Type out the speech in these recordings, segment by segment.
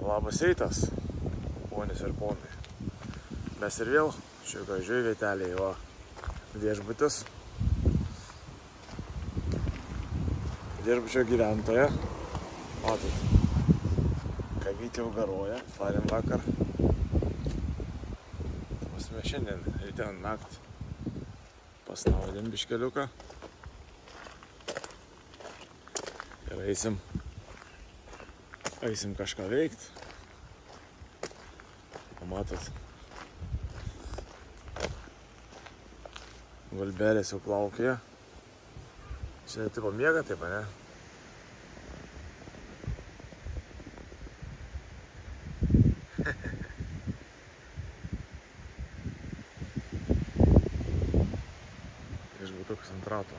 Labas rytas, ponios ir ponai. Mes ir vėl šioj gražioj vietelėje, va, viešbutis. Viešbučio gyventoja. Matot, kavytė jau garuoja, varėm vakar. Mes šiandien ryte ant naktį pasnaudėm biškeliuką. Ir eisim kažką veikt. Matot, Gulberės jau plaukioja. Šiandien tipo miega taip, ne? Viešbutukas ant rato.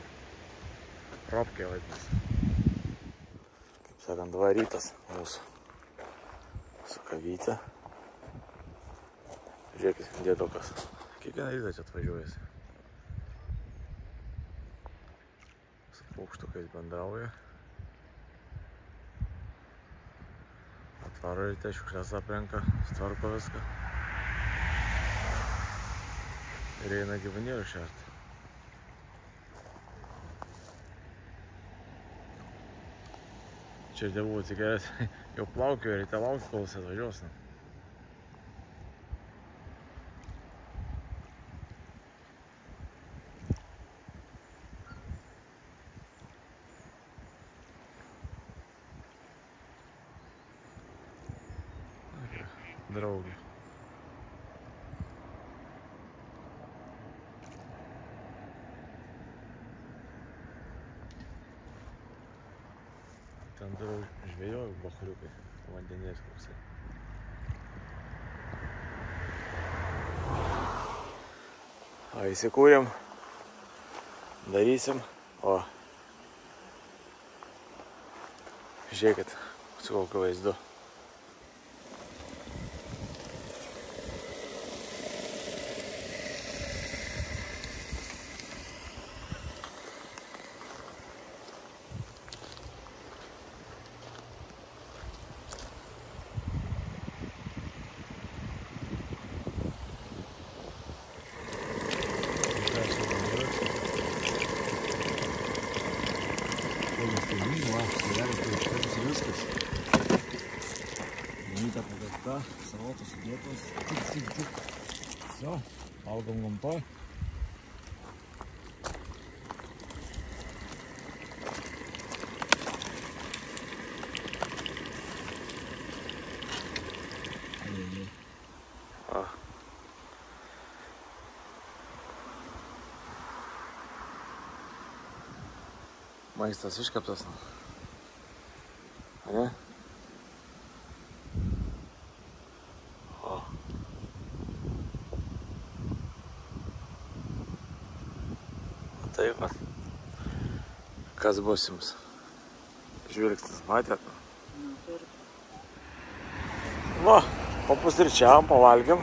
Ropkė vadinasi. Kaip sakant, varytas mūsų su kavyte. Žiūrėkit, dėdukas. Kiekvieną rytą čia atvažiuojasi. Su paukštukais bendrauja. Atvaro ryte, šiukšles aprenka, sutvarko viską. Ir eina gyvūnėlių šerti. Čia dievų atsigerės, jau plaukioja, ryte laukti, kol jis atvažiuos. Draugė. Ten darau žvėjoju bachuriukai, vandenės koksai. Įsikūrėm, darysim, o žiūrėkit, su kokiu vaizdu. Mamytė pagasta, salotos sudėtos, tik. Все, valgom gamtoj. Maistas iškeptas. Ane? O. Taip pat. Kas bus jums? Žvilgsnis, matėt? Va, papusryčiavom, pavalgėm.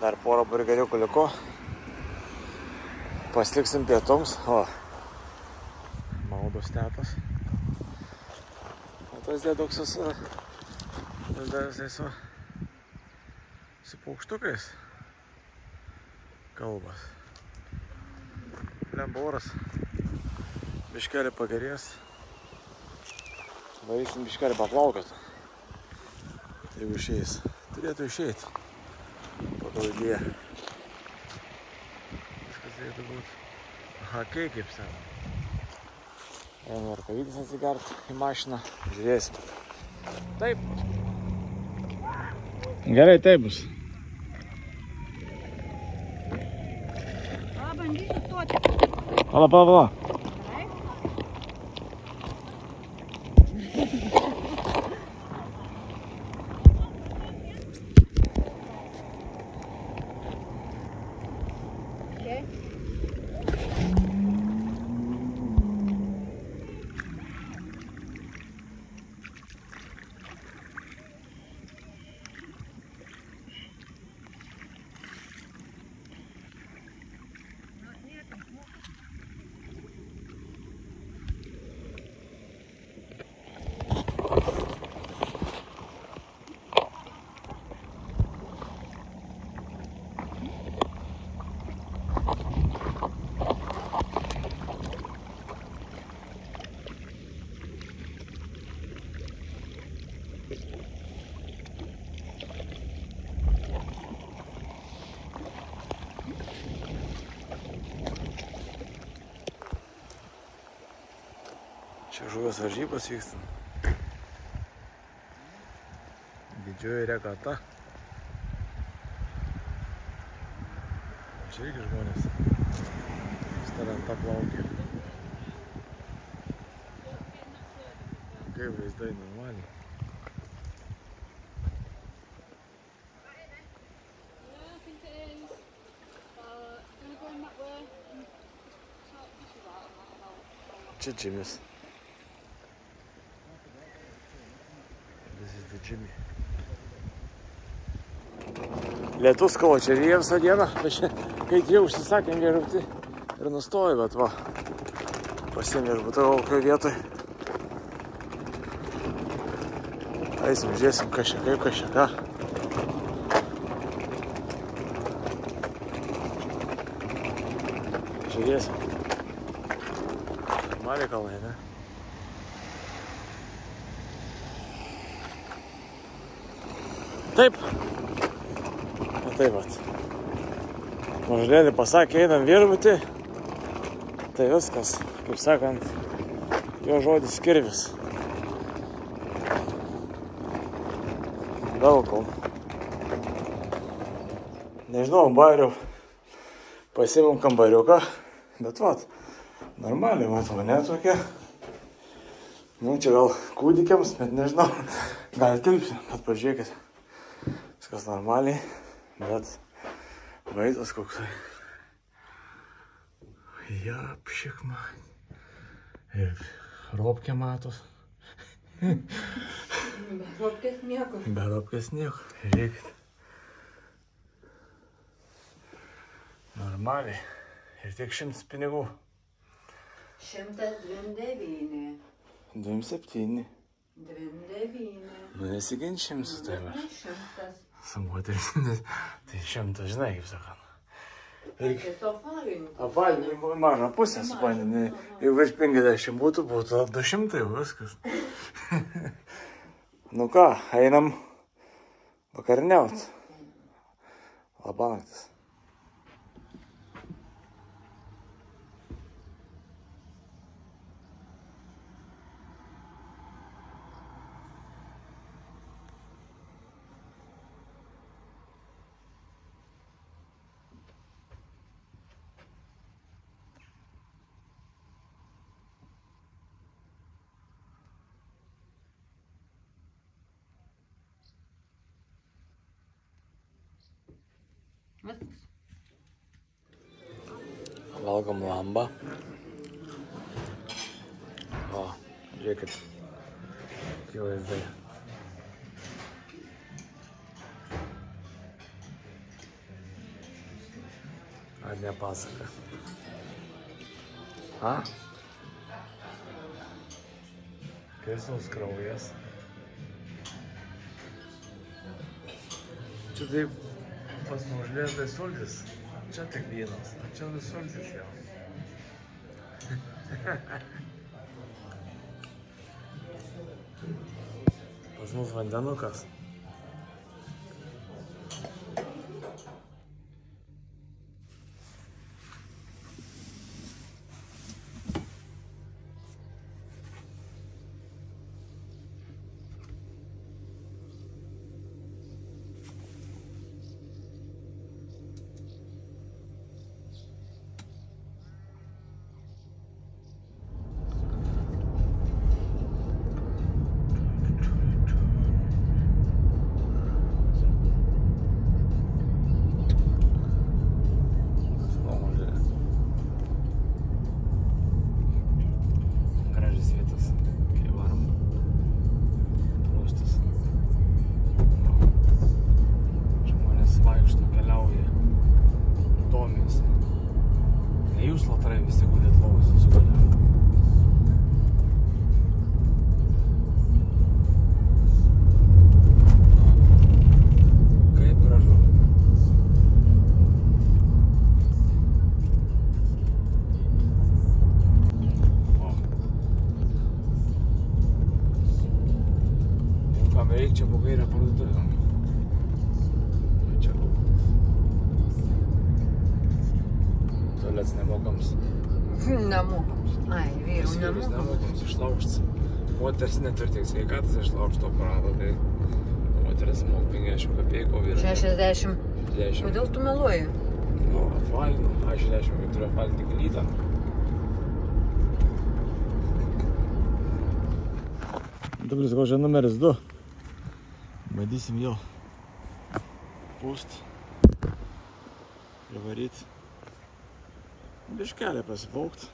Dar porą burgeriukų liko. Pasiliksim pietoms. O. Maudos tetas. O tas dėduksas su paukštukais kalbas. Lemba oras. Biškelį pagerės. Varysim biškelį paplaukiot. Jeigu išeis. Turėtų išeiti. Pagal idėją. Turėtų būt hakei, kaip savo. Einu ar kavytis atsigert į mašiną. Žiūrėsim. Taip. Gerai, taip bus. Bandysiu stoti. Pala. kažkokios varžybos vyksta. Didžioji regata. Čia irgi žmonės staranta plaukia. Kaip vaizdai normaliai. Čia Jimmy's. This is the Jimmy. Lietus kalo čia ryja visą dieną, bet čia, kai jau užsisakėm viešbutį ir nustojo, bet va, pasiėm viešbutį kokioje vietoj. Eisim, žiūrėsim, kas čia kaip, kas čia ką. Žiūrėsim. Normaliai kalnai, ne? Taip. Taip vat. Mažlėlį pasakė, einam viešbutį. Tai viskas, kaip sakant, jo žodis kirvis. Velkom. Nežinau, bariau, pasiėmėm kambariuką, bet vat, normaliai, vat, mane tokia. Nu, čia gal kūdikiams, bet nežinau, gal tilpsi, bet pažiūrėkit, viskas normaliai, bet vaizdas koksai. Japšik man. Ir ropkė matos. Be ropkės nieko. Be ropkės nieko, žiūrėkit. Normaliai. Ir tiek 100 pinigų. 129. 27. 29. Nu nesiginčim su tavimi. 100. Su moteris. Tai 100, žinai, kaip sakant. Tiesiog falinti. Apvalinti mažą pusę supandinį. Jeigu virš 50 būtų 200 viskas. Nu ką, einam vakariniaut. Labanaktis. Viskas. Valgom lambą. O, žiūrėkit. Kokie vaizdai. Ar ne pasaka? A? Kristaus kraujas. Čia taip pas nužlės tai sultis. Čia tik vynas, čia tai sultis jau. Pas mus vandenukas. Čia blogai yra parduotuvė. Čia tualets nemokams. Namukams. Ai, vyrų Vyrus namukams. namukams išlaužts. Moteris neturi tiek sveikatos išlaužto aparato, tai moteris moka 50 kapeikų, o vyras 60. 10. Kodėl tu meluoji? Nu, apvalinu. Aš 60 turiu apvalinti tik lytą. Dabar kožia numeris 2. Bandysim jau pūst ir varyt. Biškelį pasiplaukt.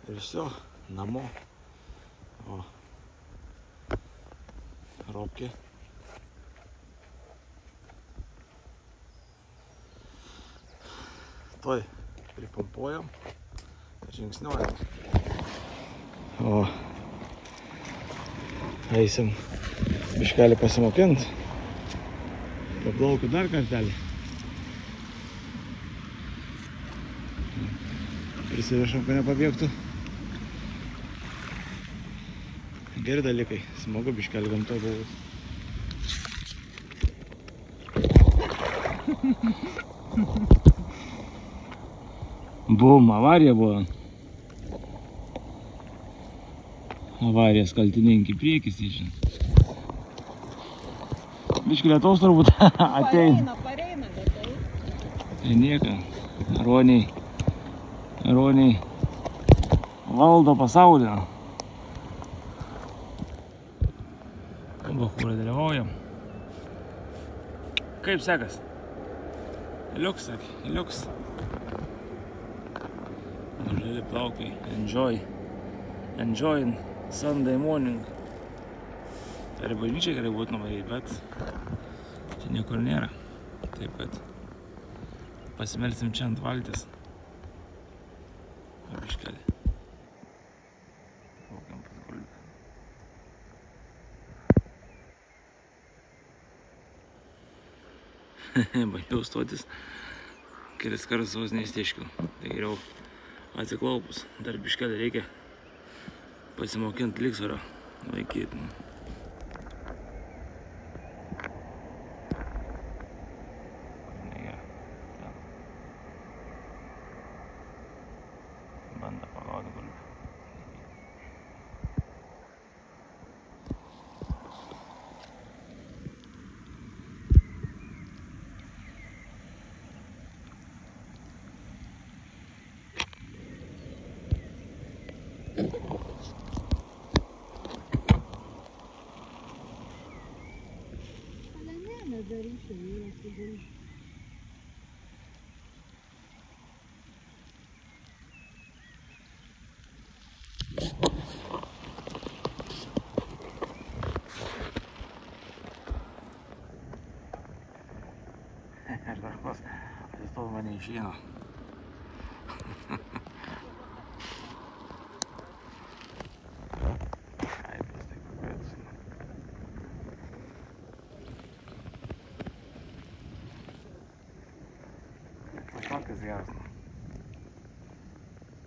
Ir viso, namo. O, ropkė. Toj pripumpuojam ir žingsniuojam. O, eisim biškelį pasimokint. Paplaukiu dar kartelį. Prisirišam, kad nepabėgtų. Geri dalykai, smagu biškelį gamtoj buvus. Bum, avarija buvo. Avarijas kaltininkai priekis, žinai. Biškį lietaus turbūt ateina. Pareina, bet tai. Tai nieka. Roniai valdo pasaulį. Bachūrą dalyvaujam. Kaip sekas? Liuks, sakė, liuks. Žali plaukai, enjoying Sunday morning. Tai ir bažnyčiai gerai būtų nuvaryti, bet čia niekur nėra. Taip kad pasimelsim čia ant valties. Biškelį. Plaukiam pas gulbę. Bandžiau stotis. Kelis kartus vos neįsteiškiau. Tai geriau atsiklaupus. Dar biškelį reikia pasimokinti lygsvarą laikyti. Banda pagauti gulbę. Nedarysiu, vyras įgulį. Aš dar kos atsistot mane išeina. Šaltas geras.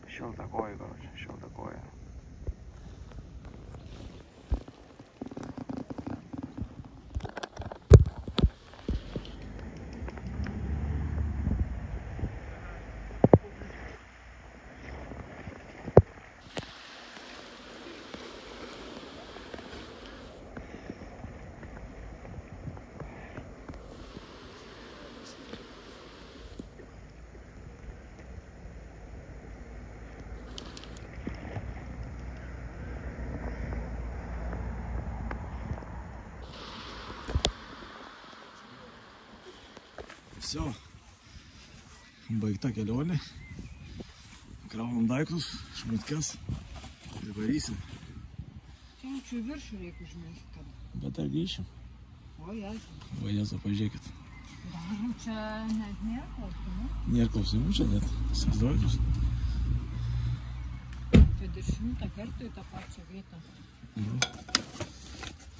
Šilta koja, короче, šilta koja. Все, baigta kelionė, kraunam daiktus, šmutkes ir varysim. Čia jaučiu viršų reikia užmėsti kada. Bet dar grįšim. O, Jėzu. O, Jėzu, pažiūrėkit. Darom čia net nėra klausimų. Nėra klausimų čia net, įsivaizduojat jūs. Tai 10 kartų į tą pačią vietą.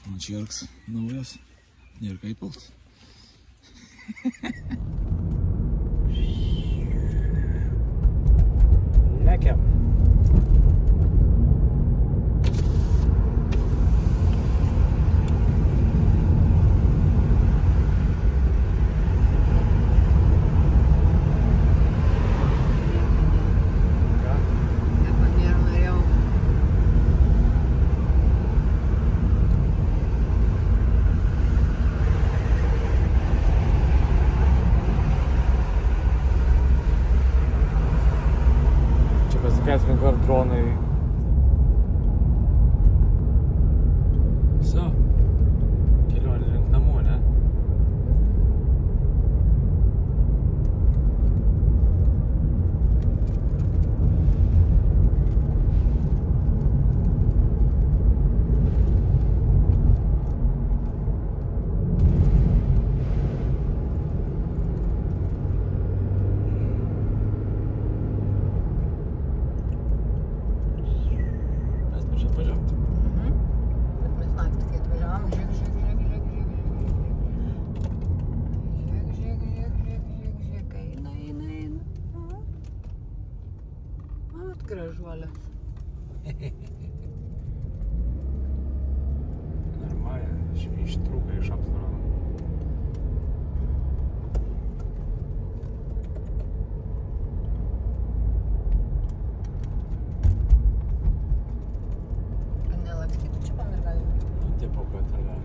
O čia irks naujas, nėra kaip pult. Lekiam. atvažiavom. Bet mes naktį, kai atvažiavom, žiūrėk. Eina. Ot, gražuolės. Normaliai, ištrūka iš aptvaro. Nelakstytų čia pamirgalį. Tipo, kad tave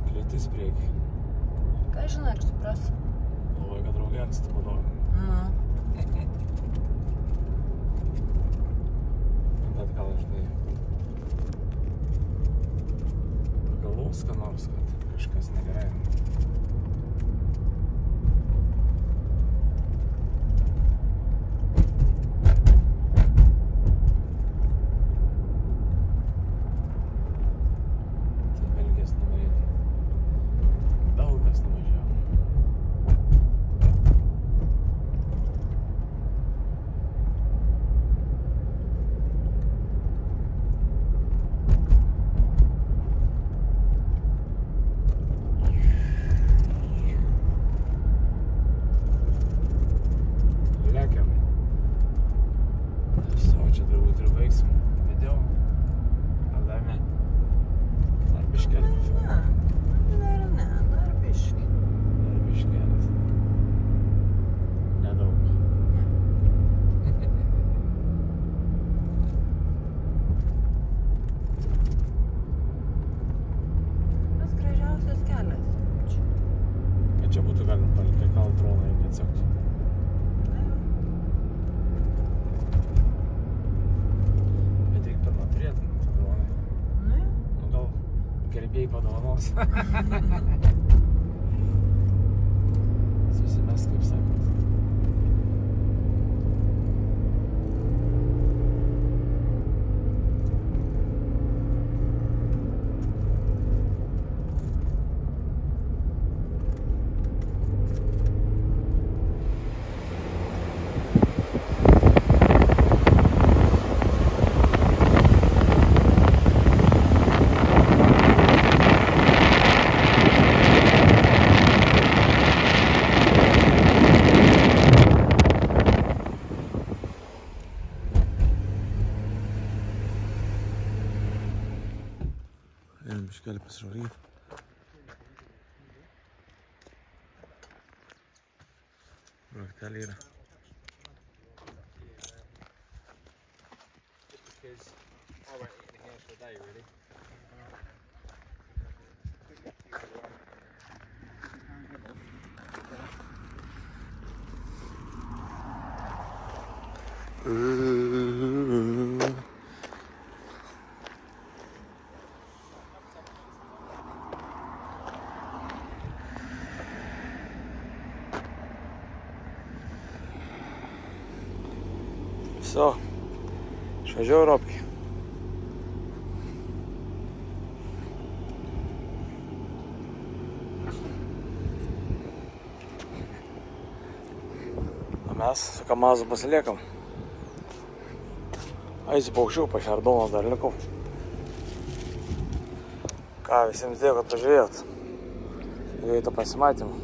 kliūtis prieki. Ką žinai, ar supras? Galvoju, kad draugelis tu padovė. Bet gal, žinai, pagalvos, ką nors, kad kažkas negerai. Tai Belgijos numerėti. Daug kas nuvažiavo. Lekiam. Viso, čia turbūt ir baigsim video. Ar dar ne? Dar biškelį filmuoju. Dar biškį. Dar biškelis. Nedaug. Tas gražiausias kelias. Kad čia būtų galima palikti kalt droną, jeigu atsektų. Bet reikia pirmą turėti tą droną. Nu gal gerbėjai padovanos. Susimes, kaip sakant. Einam biškelį pasižvalgyti. Rakteliai yra. Все, išvažiuoju Europai. O mes su Kamazu pasiliekam. Eisiu paukščių, pašerdonas dar likau. Ką, visiems dėkui, kad pažiūrėjot. Greito pasimatymų.